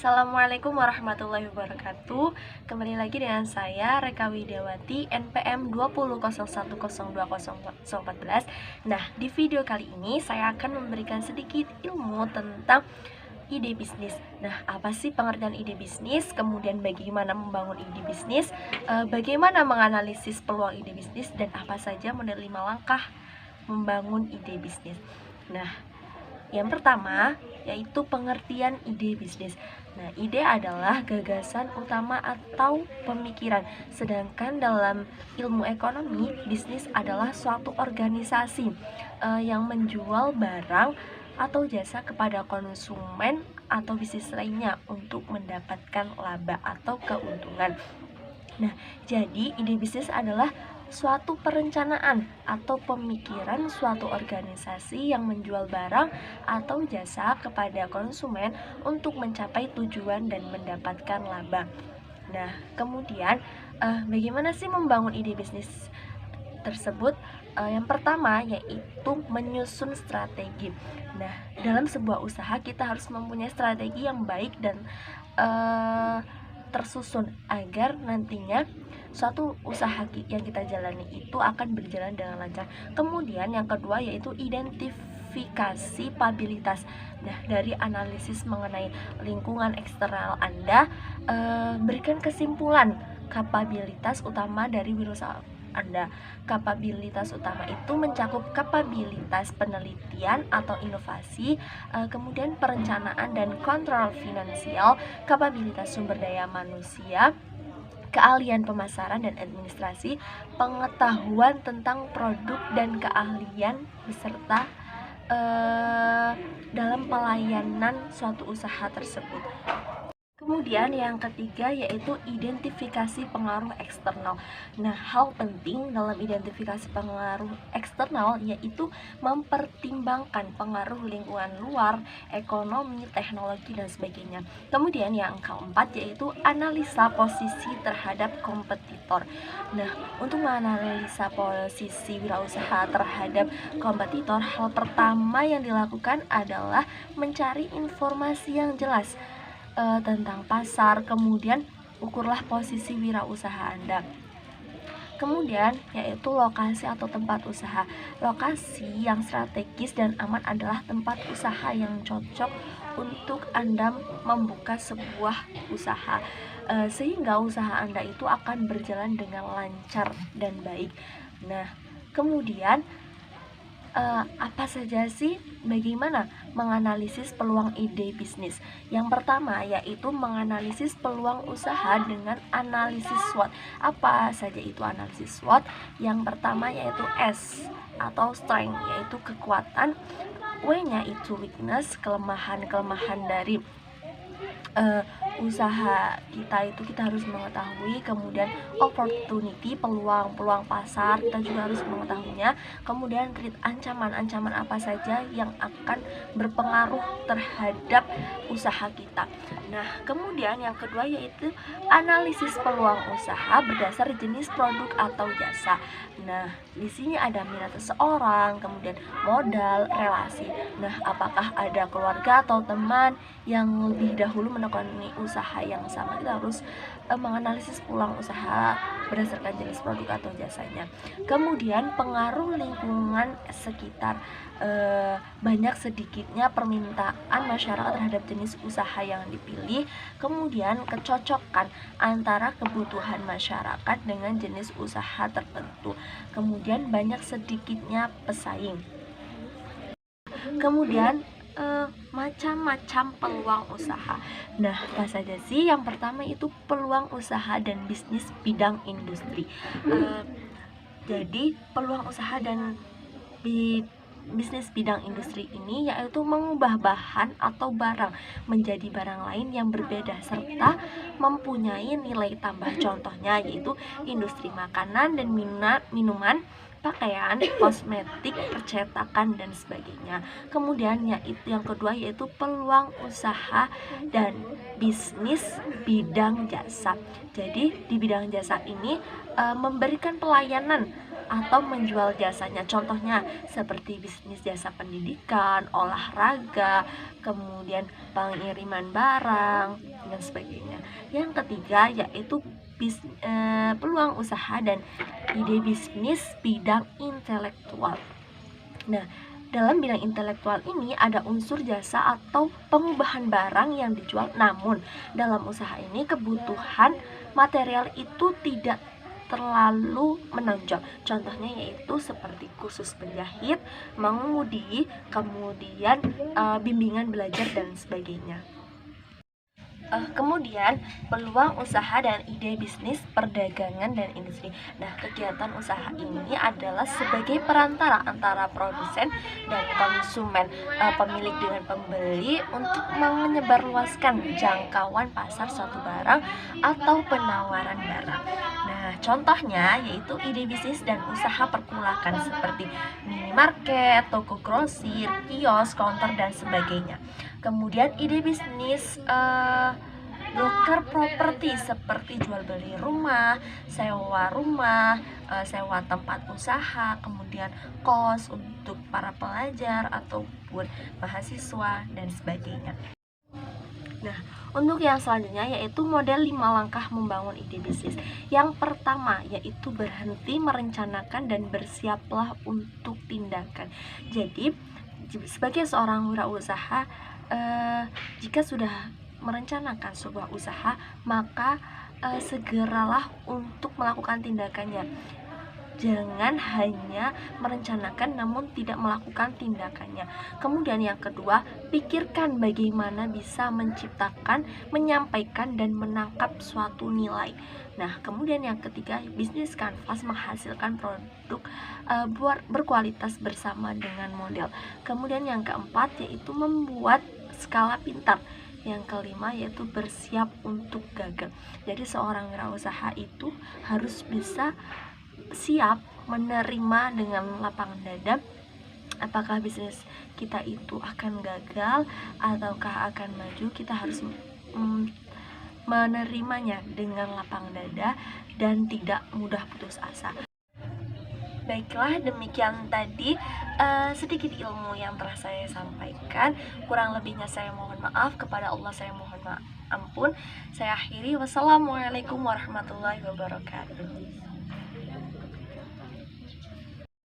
Assalamualaikum warahmatullahi wabarakatuh. Kembali lagi dengan saya Reka Widiawati NPM 2001020014. Nah, di video kali ini saya akan memberikan sedikit ilmu tentang ide bisnis. Nah, apa sih pengertian ide bisnis? Kemudian bagaimana membangun ide bisnis? Bagaimana menganalisis peluang ide bisnis dan apa saja model 5 langkah membangun ide bisnis. Nah, yang pertama yaitu pengertian ide bisnis. Nah, ide adalah gagasan utama atau pemikiran. Sedangkan dalam ilmu ekonomi, bisnis adalah suatu organisasi yang menjual barang atau jasa kepada konsumen atau bisnis lainnya untuk mendapatkan laba atau keuntungan. Nah, jadi ide bisnis adalah suatu perencanaan atau pemikiran suatu organisasi yang menjual barang atau jasa kepada konsumen untuk mencapai tujuan dan mendapatkan laba. Nah, kemudian bagaimana sih membangun ide bisnis tersebut? Yang pertama yaitu menyusun strategi. Nah, dalam sebuah usaha kita harus mempunyai strategi yang baik dan tersusun agar nantinya suatu usaha yang kita jalani itu akan berjalan dengan lancar. Kemudian yang kedua yaitu identifikasi kapabilitas. Nah, dari analisis mengenai lingkungan eksternal Anda, berikan kesimpulan kapabilitas utama dari wirausaha Anda. Kapabilitas utama itu mencakup kapabilitas penelitian atau inovasi, kemudian perencanaan dan kontrol finansial, kapabilitas sumber daya manusia, keahlian pemasaran dan administrasi, pengetahuan tentang produk dan keahlian beserta dalam pelayanan suatu usaha tersebut. Kemudian yang ketiga yaitu identifikasi pengaruh eksternal. Nah, hal penting dalam identifikasi pengaruh eksternal yaitu mempertimbangkan pengaruh lingkungan luar, ekonomi, teknologi, dan sebagainya. Kemudian yang keempat yaitu analisa posisi terhadap kompetitor. Nah, untuk menganalisa posisi wirausaha terhadap kompetitor, hal pertama yang dilakukan adalah mencari informasi yang jelas tentang pasar. Kemudian ukurlah posisi wirausaha Anda. Kemudian yaitu lokasi atau tempat usaha. Lokasi yang strategis dan aman adalah tempat usaha yang cocok untuk Anda membuka sebuah usaha, sehingga usaha Anda itu akan berjalan dengan lancar dan baik. Nah, kemudian apa saja sih bagaimana menganalisis peluang ide bisnis? Yang pertama yaitu menganalisis peluang usaha dengan analisis SWOT. Apa saja itu analisis SWOT? Yang pertama yaitu S atau strength, yaitu kekuatan. W-nya itu weakness, kelemahan dari usaha kita harus mengetahui. Kemudian opportunity, peluang pasar, kita juga harus mengetahuinya. Kemudian threat, ancaman apa saja yang akan berpengaruh terhadap usaha kita. Nah, kemudian yang kedua yaitu analisis peluang usaha berdasar jenis produk atau jasa. Nah, di sini ada minat seseorang, kemudian modal, relasi. Nah, apakah ada keluarga atau teman yang lebih dahulu menekuni usaha yang sama? Kita harus menganalisis peluang usaha berdasarkan jenis produk atau jasanya. Kemudian pengaruh lingkungan sekitar, banyak sedikitnya permintaan masyarakat terhadap jenis usaha yang dipilih. Kemudian kecocokan antara kebutuhan masyarakat dengan jenis usaha tertentu. Kemudian banyak sedikitnya pesaing. Kemudian macam-macam peluang usaha. Nah, apa saja sih? Yang pertama itu peluang usaha dan bisnis bidang industri. Jadi peluang usaha dan bisnis bidang industri ini yaitu mengubah bahan atau barang menjadi barang lain yang berbeda serta mempunyai nilai tambah. Contohnya yaitu industri makanan dan minuman, pakaian, kosmetik, percetakan, dan sebagainya. Kemudian yaitu yang kedua yaitu peluang usaha dan bisnis bidang jasa. Jadi di bidang jasa ini memberikan pelayanan atau menjual jasanya. Contohnya seperti bisnis jasa pendidikan, olahraga, kemudian pengiriman barang, dan sebagainya. Yang ketiga yaitu peluang usaha dan ide bisnis bidang intelektual. Nah, dalam bidang intelektual ini ada unsur jasa atau pengubahan barang yang dijual, namun dalam usaha ini kebutuhan material itu tidak terlalu menonjol. Contohnya yaitu seperti kursus penjahit, mengemudi, kemudian bimbingan belajar dan sebagainya. Kemudian peluang usaha dan ide bisnis perdagangan dan industri. Nah, kegiatan usaha ini adalah sebagai perantara antara produsen dan konsumen, pemilik dengan pembeli, untuk menyebarluaskan jangkauan pasar suatu barang atau penawaran barang. Nah, contohnya yaitu ide bisnis dan usaha perkulakan seperti minimarket, toko grosir, kios, counter dan sebagainya. Kemudian ide bisnis broker properti seperti jual beli rumah, sewa tempat usaha, kemudian kos untuk para pelajar ataupun mahasiswa dan sebagainya. Nah, untuk yang selanjutnya yaitu model 5 langkah membangun ide bisnis. Yang pertama yaitu berhenti merencanakan dan bersiaplah untuk tindakan. Jadi, sebagai seorang wirausaha, jika sudah merencanakan sebuah usaha, maka segeralah untuk melakukan tindakannya. Jangan hanya merencanakan namun tidak melakukan tindakannya. Kemudian yang kedua, pikirkan bagaimana bisa menciptakan, menyampaikan, dan menangkap suatu nilai. Nah, kemudian yang ketiga, bisnis kanvas menghasilkan produk berkualitas bersama dengan model. Kemudian yang keempat yaitu membuat skala pintar. Yang kelima yaitu bersiap untuk gagal. Jadi seorang wirausaha itu harus bisa siap menerima dengan lapangan dada apakah bisnis kita itu akan gagal ataukah akan maju. Kita harus menerimanya dengan lapang dada dan tidak mudah putus asa. Baiklah, demikian tadi sedikit ilmu yang telah saya sampaikan. Kurang lebihnya saya mohon maaf, kepada Allah saya mohon ampun. Saya akhiri, wassalamualaikum warahmatullahi wabarakatuh.